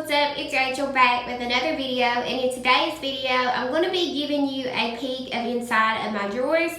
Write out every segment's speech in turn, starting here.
what's up? It's Rachel back with another video, and in today's video I'm going to be giving you a peek of inside of my drawers.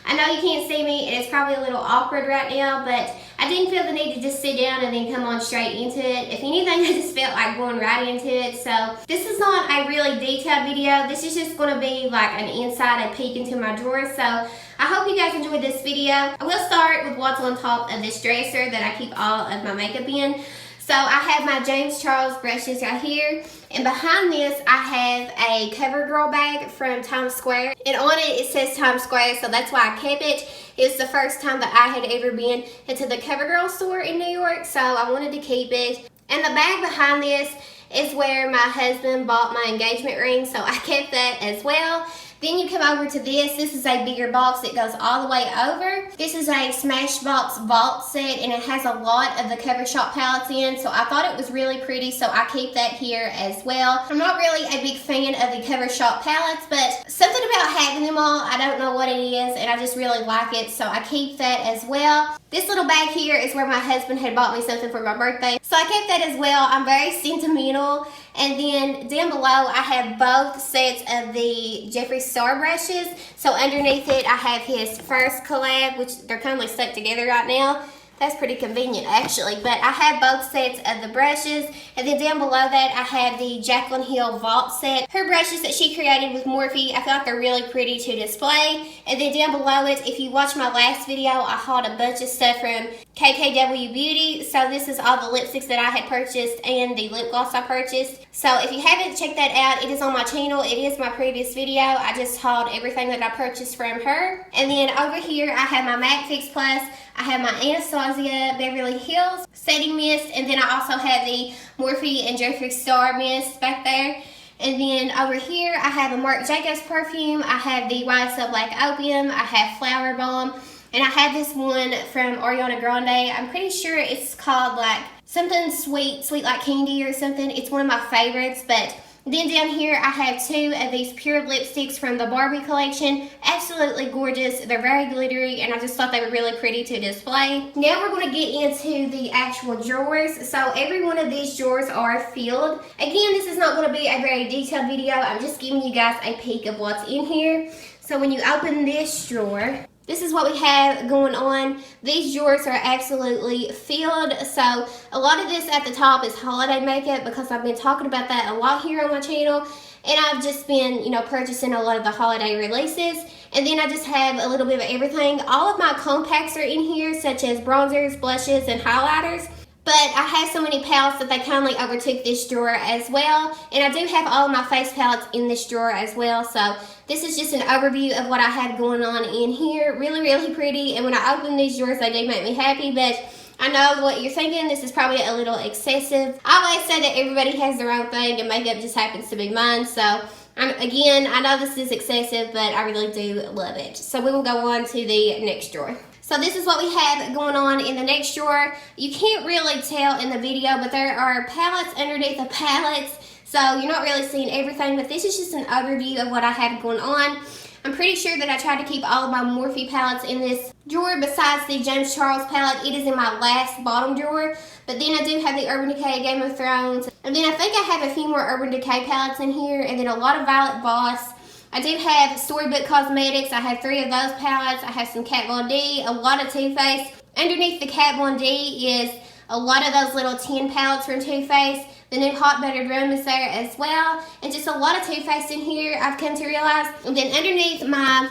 I know you can't see me and it's probably a little awkward right now, but I didn't feel the need to just sit down and then come on straight into it. If anything, I just felt like going right into it. So this is not a really detailed video. This is just going to be like an inside, a peek into my drawers. So I hope you guys enjoyed this video. I will start with what's on top of this dresser that I keep all of my makeup in. So I have my James Charles brushes right here, and behind this I have a CoverGirl bag from Times Square, and on it says Times Square, so that's why I kept it. It's the first time that I had ever been into the CoverGirl store in New York, so I wanted to keep it. And the bag behind this is where my husband bought my engagement ring, so I kept that as well. Then you come over to this. This is a bigger box that goes all the way over. This is a Smashbox vault set, and it has a lot of the Cover Shop palettes in, so I thought it was really pretty, so I keep that here as well. I'm not really a big fan of the Cover Shop palettes, but something about having them all, I don't know what it is, and I just really like it, so I keep that as well. This little bag here is where my husband had bought me something for my birthday, so I kept that as well. I'm very sentimental. And then down below I have both sets of the Jeffree Star brushes. So underneath it I have his first collab, which they're currently stuck together right now. That's pretty convenient actually, but I have both sets of the brushes. And then down below that I have the Jaclyn Hill Vault set. Her brushes that she created with Morphe, I feel like they're really pretty to display. And then down below it, if you watch my last video, I hauled a bunch of stuff from KKW Beauty. So this is all the lipsticks that I had purchased and the lip gloss I purchased. So if you haven't checked that out, it is on my channel. It is my previous video. I just hauled everything that I purchased from her. And then over here I have my MAC Fix Plus. I have my Anastasia Beverly Hills setting mist, and then I also have the Morphe and Jeffree Star mist back there. And then over here I have a Marc Jacobs perfume. I have the YSL Black Opium. I have Flower Bomb. And I have this one from Ariana Grande. I'm pretty sure it's called like something sweet like candy or something. It's one of my favorites. But then down here I have two of these pure lipsticks from the Barbie collection. Absolutely gorgeous. They're very glittery, and I just thought they were really pretty to display. Now we're going to get into the actual drawers. So every one of these drawers are filled. Again, this is not going to be a very detailed video. I'm just giving you guys a peek of what's in here. So when you open this drawer, this is what we have going on. These drawers are absolutely filled. So a lot of this at the top is holiday makeup, because I've been talking about that a lot here on my channel. And I've just been, purchasing a lot of the holiday releases. And then I just have a little bit of everything. All of my compacts are in here, such as bronzers, blushes, and highlighters. But I have so many palettes that they kindly overtook this drawer as well. And I do have all of my face palettes in this drawer as well. So this is just an overview of what I have going on in here. Really, really pretty. And when I open these drawers, they do make me happy. But I know what you're thinking. This is probably a little excessive. I always say that everybody has their own thing, and makeup just happens to be mine. So again, I know this is excessive, but I really do love it. So we will go on to the next drawer. So this is what we have going on in the next drawer. You can't really tell in the video, but there are palettes underneath the palettes. So you're not really seeing everything, but this is just an overview of what I have going on. I'm pretty sure that I tried to keep all of my Morphe palettes in this drawer besides the James Charles palette. It is in my last bottom drawer. But then I do have the Urban Decay Game of Thrones. And then I think I have a few more Urban Decay palettes in here. And then a lot of Violet Voss. I do have Storybook Cosmetics. I have 3 of those palettes. I have some Kat Von D, a lot of Too Faced. Underneath the Kat Von D is a lot of those little 10 palettes from Too Faced. The new Hot Buttered Rum is there as well. And just a lot of Too Faced in here, I've come to realize. And then underneath my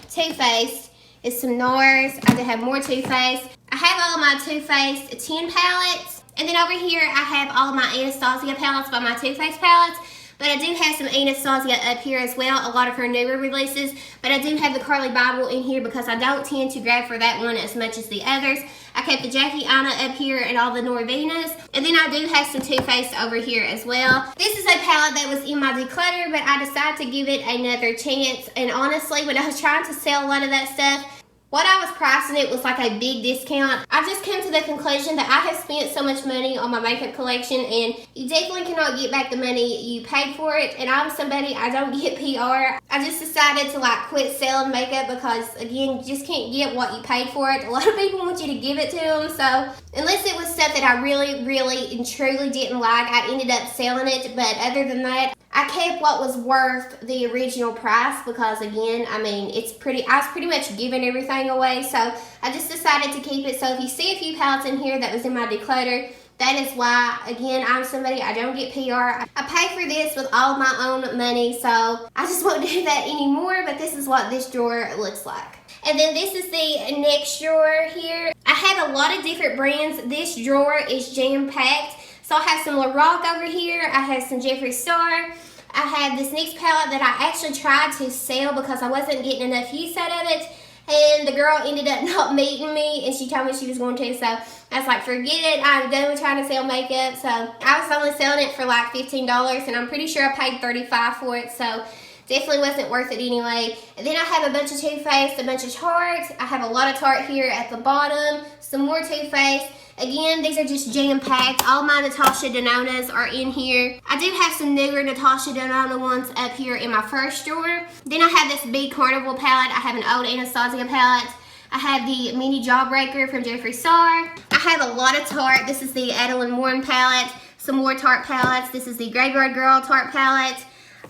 Too Faced is some NARS. I do have more Too Faced. I have all my Too Faced 10 palettes. And then over here, I have all of my Anastasia palettes by my Too Faced palettes. But I do have some Anastasia up here as well, a lot of her newer releases. But I do have the Carly Bible in here because I don't tend to grab for that one as much as the others. I kept the Jackie Aina up here and all the Norvenas. And then I do have some Too Faced over here as well. This is a palette that was in my declutter, but I decided to give it another chance. And honestly, when I was trying to sell a lot of that stuff, what I was pricing it was like a big discount. I just came to the conclusion that I have spent so much money on my makeup collection, and you definitely cannot get back the money you paid for it. And I'm somebody, I don't get PR. I just decided to like quit selling makeup because, again, you just can't get what you paid for it. A lot of people want you to give it to them, so unless it was stuff that I really, really and truly didn't like, I ended up selling it. But other than that, I kept what was worth the original price because, again, I mean, I was pretty much giving everything away, so I just decided to keep it. So if you see a few palettes in here that was in my declutter, that is why. Again, I'm somebody, I don't get PR. I pay for this with all of my own money, so I just won't do that anymore, but this is what this drawer looks like. And then this is the next drawer here. I have a lot of different brands. This drawer is jam-packed. So I have some Lorac over here. I have some Jeffree Star. I have this NYX palette that I actually tried to sell because I wasn't getting enough use out of it. And the girl ended up not meeting me, and she told me she was going to. So I was like, forget it. I'm done with trying to sell makeup. So I was only selling it for like $15, and I'm pretty sure I paid $35 for it. So definitely wasn't worth it anyway. And then I have a bunch of Too Faced, a bunch of Tarte. I have a lot of Tarte here at the bottom. Some more Too Faced. Again, these are just jam-packed. All my Natasha Denonas are in here. I do have some newer Natasha Denona ones up here in my first drawer. Then I have this big Carnival palette. I have an old Anastasia palette. I have the mini Jawbreaker from Jeffree Star. I have a lot of Tarte. This is the Adeline Warren palette. Some more Tarte palettes. This is the Graveyard Girl Tarte palette.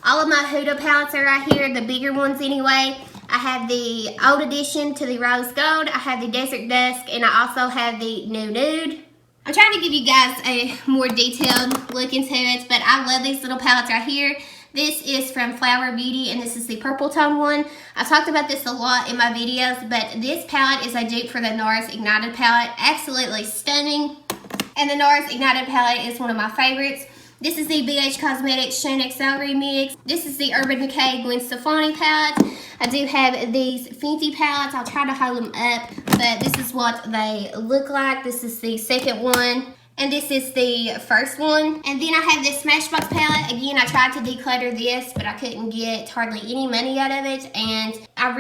All of my Huda palettes are right here, the bigger ones anyway. I have the old edition to the Rose Gold. I have the Desert Dusk, and I also have the Nude. I'm trying to give you guys a more detailed look into it, but I love these little palettes right here. This is from Flower Beauty, and this is the purple tone one. I've talked about this a lot in my videos, but this palette is a dupe for the NARS Ignited palette. Absolutely stunning. And the NARS Ignited palette is one of my favorites. This is the BH Cosmetics Shane XL Remix. This is the Urban Decay Gwen Stefani palette. I do have these Fenty palettes. I'll try to hold them up, but this is what they look like. This is the second one, and this is the first one. And then I have this Smashbox palette. Again, I tried to declutter this, but I couldn't get hardly any money out of it. And I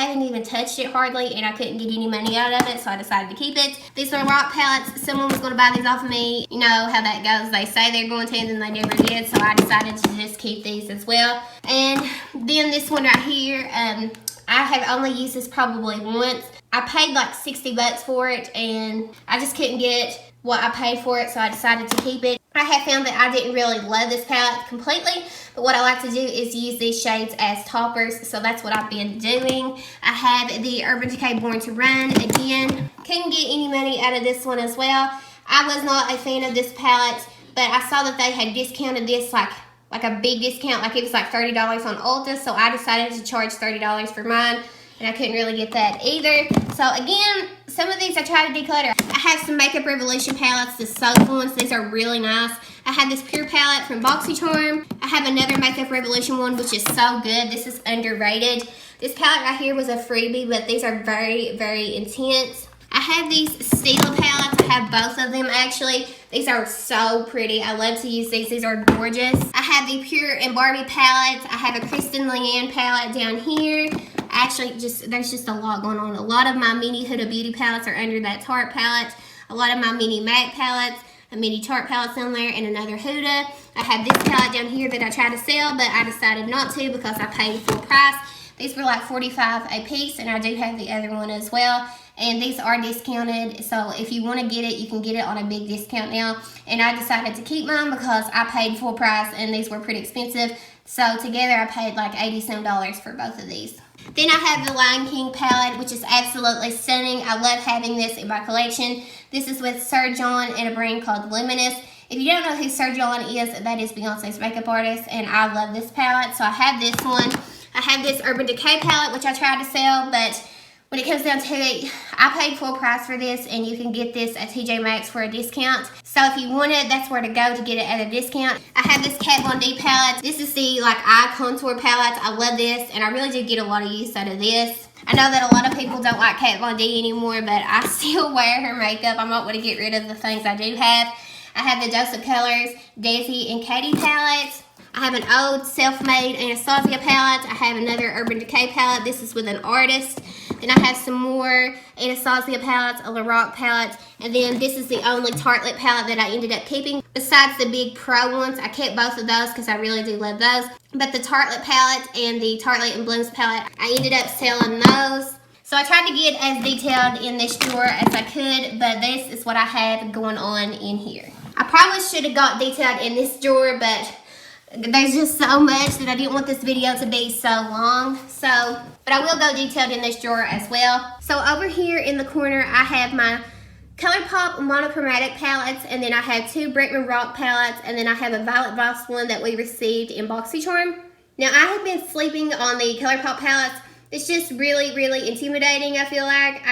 haven't even touched it hardly, and I couldn't get any money out of it, so I decided to keep it. These are rock palettes. Someone was going to buy these off of me. You know how that goes. They say they're going to, and then they never did, so I decided to just keep these as well. And then this one right here, I have only used this probably once. I paid like $60 for it, and I just couldn't get what I paid for it, so I decided to keep it. I have found that I didn't really love this palette completely, but what I like to do is use these shades as toppers, so that's what I've been doing. I have the Urban Decay Born to Run. Again, couldn't get any money out of this one as well. I was not a fan of this palette, but I saw that they had discounted this like a big discount, like it was like $30 on Ulta, so I decided to charge $30 for mine. And I couldn't really get that either. So again, some of these I tried to declutter. I have some Makeup Revolution palettes, the soap ones. These are really nice. I have this Pure palette from BoxyCharm. I have another Makeup Revolution one, which is so good. This is underrated. This palette right here was a freebie, but these are very, very intense. I have these Stila palettes. I have both of them actually. These are so pretty. I love to use these. These are gorgeous. I have the Pure and Barbie palettes. I have a Kristen Leanne palette down here. Actually, there's just a lot going on. A lot of my mini Huda Beauty palettes are under that Tarte palette. A lot of my mini MAC palettes, a mini Tarte palettes on there, and another Huda. I have this palette down here that I tried to sell, but I decided not to because I paid full price. These were like $45 a piece, and I do have the other one as well. And these are discounted, so if you want to get it, you can get it on a big discount now. And I decided to keep mine because I paid full price, and these were pretty expensive. So together I paid like $80 for both of these. Then I have the Lion King palette, which is absolutely stunning. I love having this in my collection. This is with Sir John and a brand called Luminous. If you don't know who Sir John is, that is Beyonce's makeup artist, and I love this palette. So I have this one. I have this Urban Decay palette, which I tried to sell, but when it comes down to it, I paid full price for this, and you can get this at TJ Maxx for a discount. So if you want it, that's where to go to get it at a discount. I have this Kat Von D palette. This is the eye contour palette. I love this, and I really did get a lot of use out of this. I know that a lot of people don't like Kat Von D anymore, but I still wear her makeup. I'm not going to get rid of the things I do have. I have the Dose of Colors Desi and Katie palettes. I have an old self-made Anastasia palette. I have another Urban Decay palette. This is with an artist. Then I have some more Anastasia palettes, a Lorac palette, and then this is the only Tartelette palette that I ended up keeping. Besides the big Pro ones, I kept both of those because I really do love those. But the Tartelette palette and the Tartelette and Blooms palette, I ended up selling those. So I tried to get as detailed in this drawer as I could, but this is what I have going on in here. I probably should have got detailed in this drawer, but there's just so much that I didn't want this video to be so long. But I will go detailed in this drawer as well. So over here in the corner, I have my ColourPop monochromatic palettes, and then I have two Bretman Rock palettes, and then I have a Violet Voss one that we received in BoxyCharm. Now I have been sleeping on the ColourPop palettes. It's just really, really intimidating, I feel like.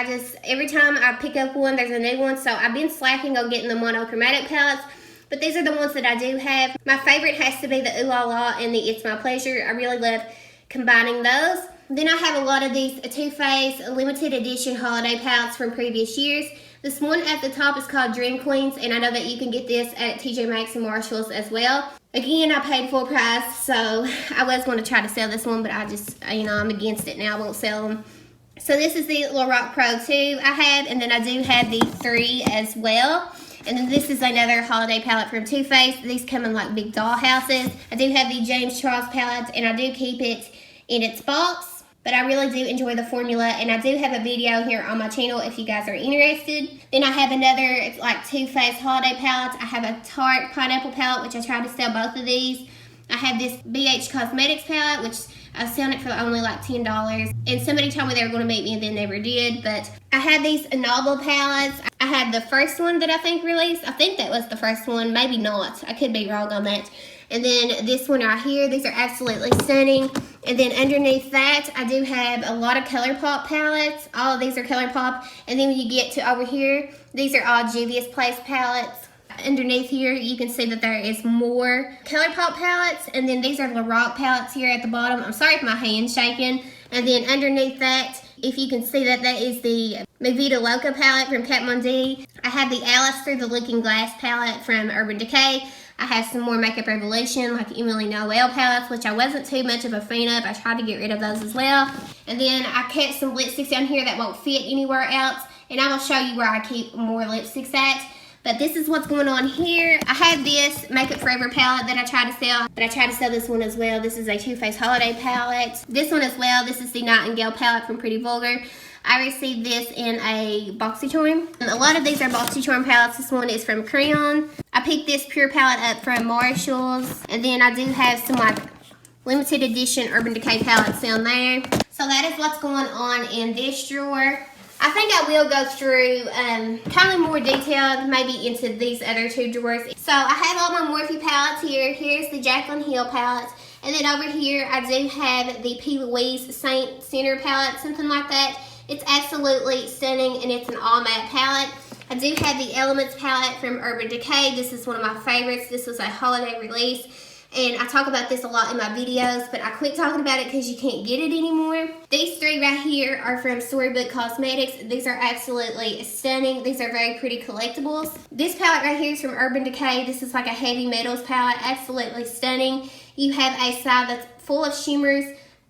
Every time I pick up one, there's a new one. So I've been slacking on getting the monochromatic palettes. But these are the ones that I do have. My favorite has to be the Ooh La La and the It's My Pleasure. I really love combining those. Then I have a lot of these Too Faced limited edition holiday palettes from previous years. This one at the top is called Dream Queens, and I know that you can get this at TJ Maxx and Marshalls as well. Again, I paid full price, so I was going to try to sell this one, but I just, I'm against it now. I won't sell them. So this is the Lorac Pro 2 I have, and then I do have the 3 as well. And then this is another holiday palette from Too Faced. These come in like big doll houses. I do have the James Charles palette, and I do keep it in its box. But I really do enjoy the formula, and I do have a video here on my channel if you guys are interested. Then I have another, it's like Too Faced holiday palettes. I have a Tarte pineapple palette, which I tried to sell both of these. I have this BH Cosmetics palette, which I was selling it for only like $10. And somebody told me they were going to meet me and then never did. But I had these Noble palettes. I had the first one that I think released. I think that was the first one. Maybe not. I could be wrong on that. And then this one right here. These are absolutely stunning. And then underneath that, I do have a lot of ColourPop palettes. All of these are ColourPop. And then when you get to over here, these are all Juvia's Place palettes. Underneath here, you can see that there is more ColourPop palettes. And then these are Lorac palettes here at the bottom. I'm sorry if my hand's shaking. And then underneath that, if you can see that, that is the Mi Vida Loca palette from Kat Von D. I have the Alistair, the Looking Glass palette from Urban Decay. I have some more Makeup Revolution, like Emily Noel palettes, which I wasn't too much of a fan of. I tried to get rid of those as well. And then I kept some lipsticks down here that won't fit anywhere else. And I will show you where I keep more lipsticks at. But this is what's going on here. I have this Makeup Forever palette that I try to sell, but I try to sell this one as well. This is a Too Faced holiday palette. This one as well, this is the Nightingale palette from Pretty Vulgar. I received this in a BoxyCharm. A lot of these are BoxyCharm palettes. This one is from Crayon. I picked this Pure palette up from Marshalls. And then I do have some like limited edition Urban Decay palettes down there. So that is what's going on in this drawer. I think I will go through kind of more detailed maybe into these other two drawers. So I have all my Morphe palettes here. Here's the Jaclyn Hill palette. And then over here I do have the P. Louise Saint Center palette, something like that. It's absolutely stunning, and it's an all matte palette. I do have the Elements palette from Urban Decay. This is one of my favorites. This was a holiday release, and I talk about this a lot in my videos, but I quit talking about it because you can't get it anymore. These three right here are from Storybook Cosmetics. These are absolutely stunning. These are very pretty collectibles. This palette right here is from Urban Decay. This is like a heavy metals palette, absolutely stunning. You have a side that's full of shimmers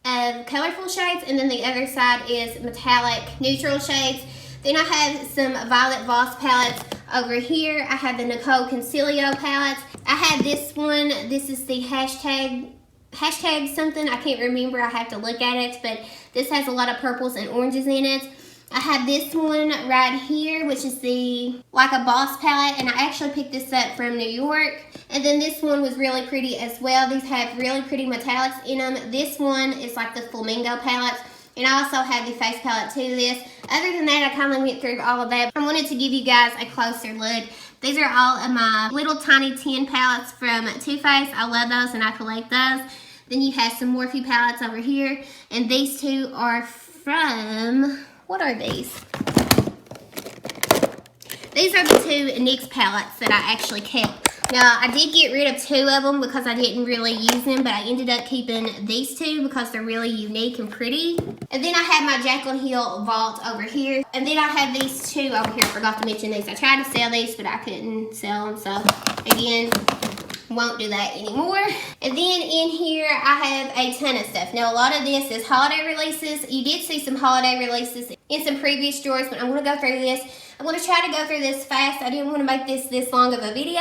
of colorful shades, and then the other side is metallic neutral shades. Then I have some Violet Voss palettes over here. I have the Nicole Concilio palettes. I have this one. This is the hashtag something. I can't remember. I have to look at it, but this has a lot of purples and oranges in it. I have this one right here, which is the Like a Boss palette, and I actually picked this up from New York. And then this one was really pretty as well. These have really pretty metallics in them. This one is like the Flamingo palette, and I also have the face palette to this. Other than that, I kind of went through all of that. I wanted to give you guys a closer look. These are all of my little tiny tin palettes from Too Faced. I love those and I collect those. Then you have some Morphe palettes over here, and these two are from... what are these? These are the two NYX palettes that I actually kept. Now, I did get rid of two of them because I didn't really use them, but I ended up keeping these two because they're really unique and pretty. And then I have my Jaclyn Hill Vault over here. And then I have these two over here. I forgot to mention these. I tried to sell these, but I couldn't sell them. So, again, won't do that anymore. And then in here, I have a ton of stuff. Now, a lot of this is holiday releases. You did see some holiday releases in some previous drawers, but I'm going to go through this. I'm going to try to go through this fast. I didn't want to make this long of a video,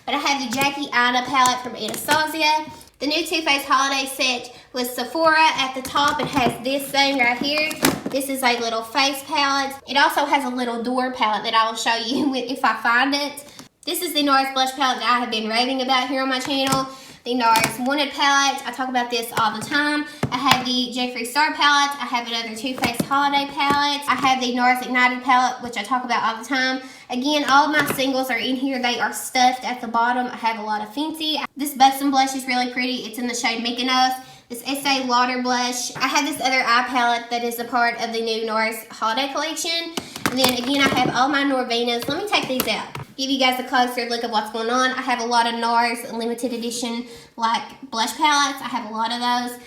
but I have the Jackie Aina palette from Anastasia. The new Too Faced holiday set with Sephora at the top. It has this thing right here. This is a little face palette. It also has a little door palette that I will show you if I find it. This is the NARS blush palette that I have been raving about here on my channel. The NARS Wanted palette. I talk about this all the time. I have the Jeffree Star palette. I have another Too Faced holiday palette. I have the NARS Ignited palette, which I talk about all the time. Again, all of my singles are in here. They are stuffed at the bottom. I have a lot of Fenty. This Buxom blush is really pretty. It's in the shade Mykonos. This Estee Lauder blush. I have this other eye palette that is a part of the new NARS holiday collection. And then again, I have all my Norvenas. Let me take these out. Give you guys a closer look of what's going on. I have a lot of NARS limited edition like blush palettes. I have a lot of those.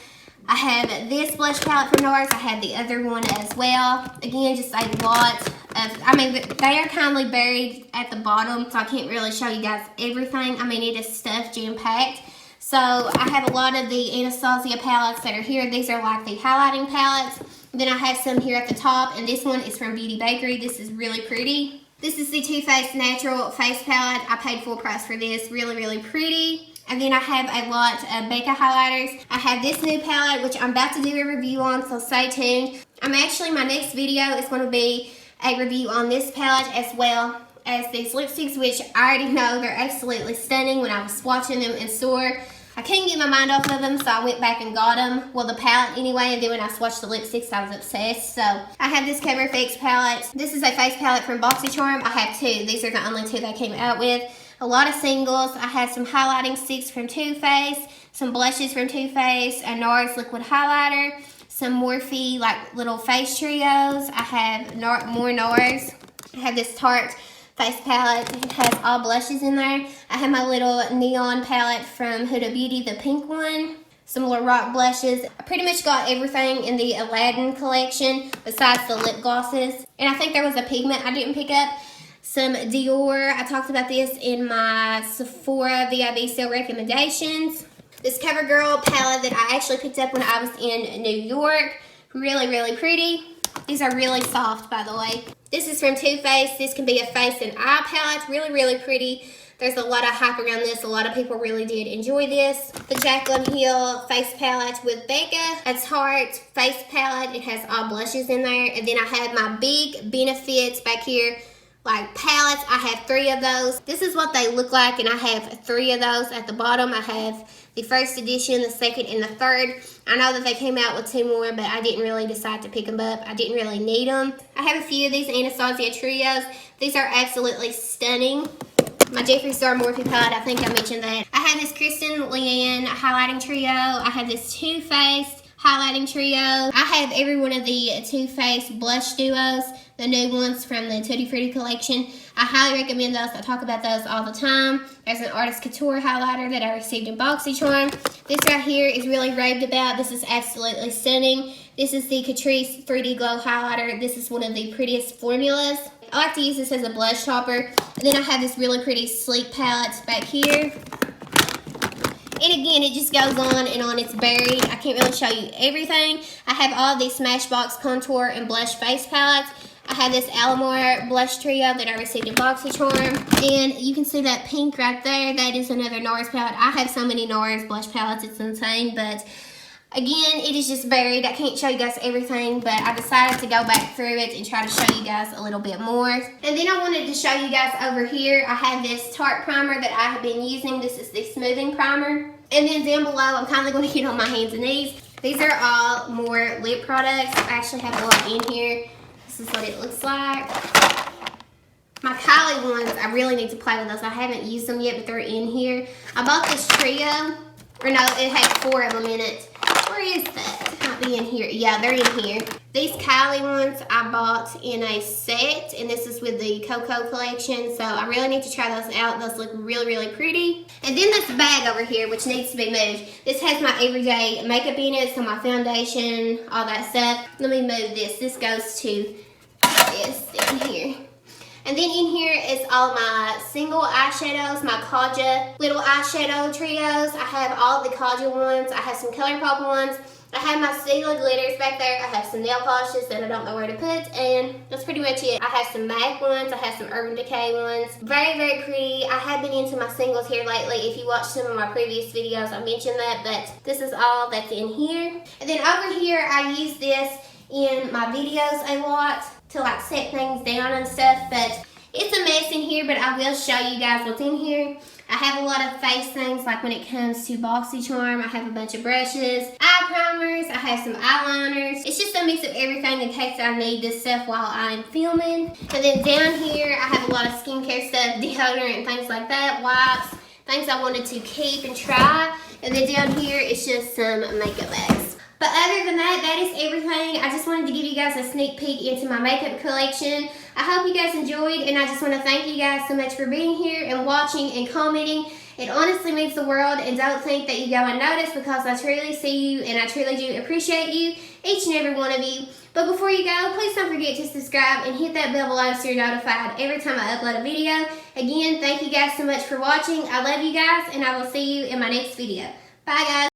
I have this blush palette from NARS. I have the other one as well. Again, just a lot of, I mean, they are kindly buried at the bottom, so I can't really show you guys everything. I mean, it is stuffed, jam-packed. So I have a lot of the Anastasia palettes that are here. These are like the highlighting palettes. Then I have some here at the top, and this one is from Beauty Bakery. This is really pretty. This is the Too Faced Natural Face Palette. I paid full price for this. Really, really pretty. And then I have a lot of Becca highlighters. I have this new palette, which I'm about to do a review on, so stay tuned. My next video is going to be a review on this palette as well as these lipsticks, which I already know they're absolutely stunning. When I was swatching them in store, I couldn't get my mind off of them, so I went back and got them. Well, the palette anyway, and then when I swatched the lipsticks, I was obsessed. So I have this Cover FX palette. This is a face palette from BoxyCharm. I have two. These are the only two they came out with. A lot of singles. I have some highlighting sticks from Too Faced, some blushes from Too Faced, a NARS liquid highlighter, some Morphe like little face trios. I have more NARS. I have this Tarte face palette. It has all blushes in there. I have my little neon palette from Huda Beauty, the pink one. Some Lorac blushes. I pretty much got everything in the Aladdin collection besides the lip glosses. And I think there was a pigment I didn't pick up. Some Dior. I talked about this in my Sephora VIB sale recommendations. This CoverGirl palette that I actually picked up when I was in New York. Really, really pretty. These are really soft, by the way. This is from Too Faced. This can be a face and eye palette. Really, really pretty. There's a lot of hype around this. A lot of people really did enjoy this. The Jaclyn Hill face palette with Becca. A Tarte face palette. It has all blushes in there. And then I have my big Benefits back here, like palettes. I have 3 of those. This is what they look like, and I have 3 of those at the bottom. I have the first edition, the second, and the third. I know that they came out with 2 more, but I didn't really decide to pick them up. I didn't really need them. I have a few of these Anastasia trios. These are absolutely stunning. My Jeffree Star Morphe palette, I think I mentioned that. I have this Kristen Leanne highlighting trio. I have this Too Faced highlighting trio. I have every one of the Too Faced blush duos, the new ones from the Tutti Frutti collection. I highly recommend those. I talk about those all the time. There's an Artist Couture highlighter that I received in BoxyCharm. This right here is really raved about. This is absolutely stunning. This is the Catrice 3D Glow highlighter. This is one of the prettiest formulas. I like to use this as a blush topper. And then I have this really pretty sleek palette back here. And again, it just goes on and on. It's buried. I can't really show you everything. I have all these Smashbox contour and blush face palettes. I have this Alamar blush trio that I received in BoxyCharm. And you can see that pink right there. That is another NARS palette. I have so many NARS blush palettes. It's insane. But again, it is just buried. I can't show you guys everything, but I decided to go back through it and try to show you guys a little bit more. And then I wanted to show you guys over here, I have this Tarte primer that I have been using. This is the smoothing primer. And then down below, I'm kind of going to get on my hands and knees. These are all more lip products. I actually have a lot in here. This is what it looks like. My Kylie ones, I really need to play with those. I haven't used them yet, but they're in here. I bought this trio. Or no, it had 4 of them in it. Where is that? It might be in here. Yeah, they're in here. These Kylie ones I bought in a set, and this is with the Coco collection, so I really need to try those out. Those look really, really pretty. And then this bag over here, which needs to be moved. This has my everyday makeup in it, so my foundation, all that stuff. Let me move this. This goes to this in here. And then in here is all my single eyeshadows, my Kaja little eyeshadow trios. I have all the Kaja ones. I have some ColourPop ones. I have my Stila glitters back there. I have some nail polishes that I don't know where to put, and that's pretty much it. I have some MAC ones. I have some Urban Decay ones. Very, very pretty. I have been into my singles here lately. If you watched some of my previous videos, I mentioned that, but this is all that's in here. And then over here, I use this in my videos a lot to like set things down and stuff, but it's a mess in here, but I will show you guys what's in here. I have a lot of face things, like when it comes to BoxyCharm, I have a bunch of brushes, eye primers, I have some eyeliners. It's just a mix of everything in case I need this stuff while I'm filming. And then down here, I have a lot of skincare stuff, deodorant and things like that, wipes, things I wanted to keep and try. And then down here, it's just some makeup bags. But other than that, that is everything. I just wanted to give you guys a sneak peek into my makeup collection. I hope you guys enjoyed, and I just want to thank you guys so much for being here and watching and commenting. It honestly means the world, and don't think that you go unnoticed, because I truly see you and I truly do appreciate you, each and every one of you. But before you go, please don't forget to subscribe and hit that bell below so you're notified every time I upload a video. Again, thank you guys so much for watching. I love you guys, and I will see you in my next video. Bye guys.